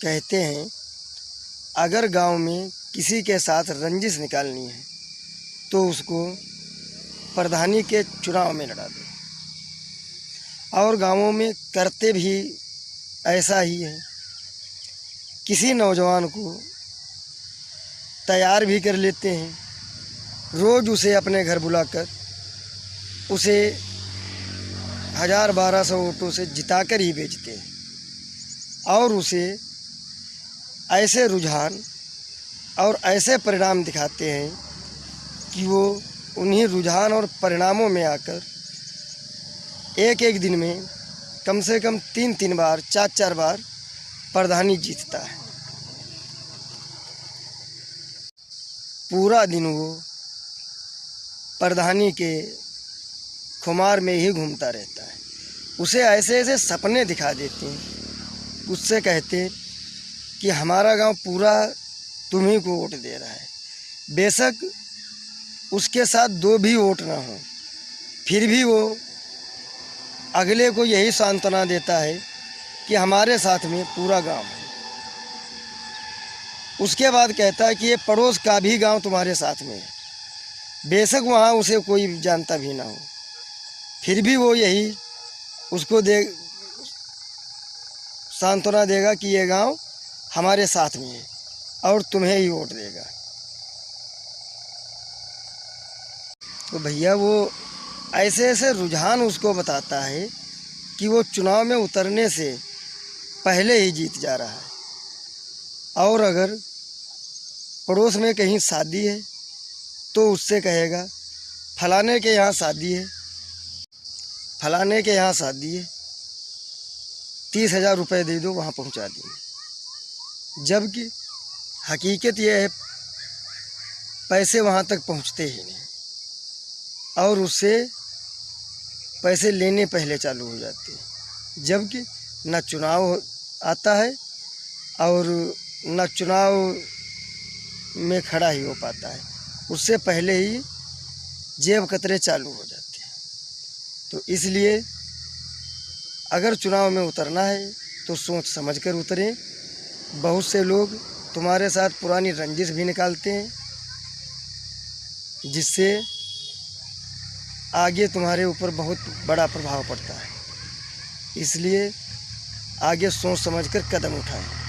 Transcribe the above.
कहते हैं अगर गांव में किसी के साथ रंजिश निकालनी है तो उसको प्रधानी के चुनाव में लड़ा दो। और गांवों में करते भी ऐसा ही है। किसी नौजवान को तैयार भी कर लेते हैं, रोज़ उसे अपने घर बुलाकर उसे 1000-1200 वोटों से जिताकर ही भेजते हैं और उसे ऐसे रुझान और ऐसे परिणाम दिखाते हैं कि वो उन्हीं रुझान और परिणामों में आकर एक एक दिन में कम से कम 3-3 बार 4-4 बार प्रधानी जीतता है। पूरा दिन वो प्रधानी के खुमार में ही घूमता रहता है। उसे ऐसे ऐसे सपने दिखा देते हैं, उससे कहते कि हमारा गांव पूरा तुम्ही को वोट दे रहा है। बेशक उसके साथ 2 भी वोट ना हो, फिर भी वो अगले को यही सांत्वना देता है कि हमारे साथ में पूरा गांव है। उसके बाद कहता है कि ये पड़ोस का भी गांव तुम्हारे साथ में है। बेशक वहाँ उसे कोई जानता भी ना हो, फिर भी वो यही उसको सांत्वना देगा कि ये गांव हमारे साथ में है और तुम्हें ही वोट देगा। तो भैया वो ऐसे ऐसे रुझान उसको बताता है कि वो चुनाव में उतरने से पहले ही जीत जा रहा है। और अगर पड़ोस में कहीं शादी है तो उससे कहेगा फलाने के यहाँ शादी है, फलाने के यहाँ शादी है, 30,000 रुपये दे दो, वहाँ पहुँचा देंगे। जबकि हकीकत यह है पैसे वहाँ तक पहुँचते ही नहीं और उससे पैसे लेने पहले चालू हो जाते हैं। जबकि न चुनाव आता है और न चुनाव में खड़ा ही हो पाता है, उससे पहले ही जेब कतरे चालू हो जाते हैं। तो इसलिए अगर चुनाव में उतरना है तो सोच समझ कर उतरें। बहुत से लोग तुम्हारे साथ पुरानी रंजिश भी निकालते हैं, जिससे आगे तुम्हारे ऊपर बहुत बड़ा प्रभाव पड़ता है। इसलिए आगे सोच समझ कर कदम उठाएं।